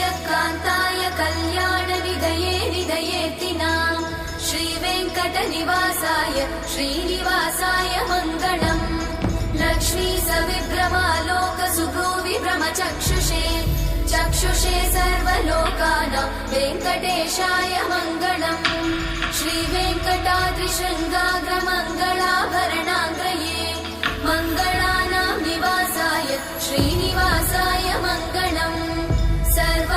श्रियकान्ताय कल्याणनिधये निधयेतिनाम् श्रीवेङ्कटनिवासाय श्रीनिवासाय मङ्गलम् लक्ष्मी सविभ्रमालोकसुभ्रूविभ्रमचक्षुषे चक्षुषे सर्वलोकानां वेङ्कटेशाय मङ्गलम् श्रीवेङ्कटाद्रिशृङ्गाग्रमङ्गलाभरणाङ्गये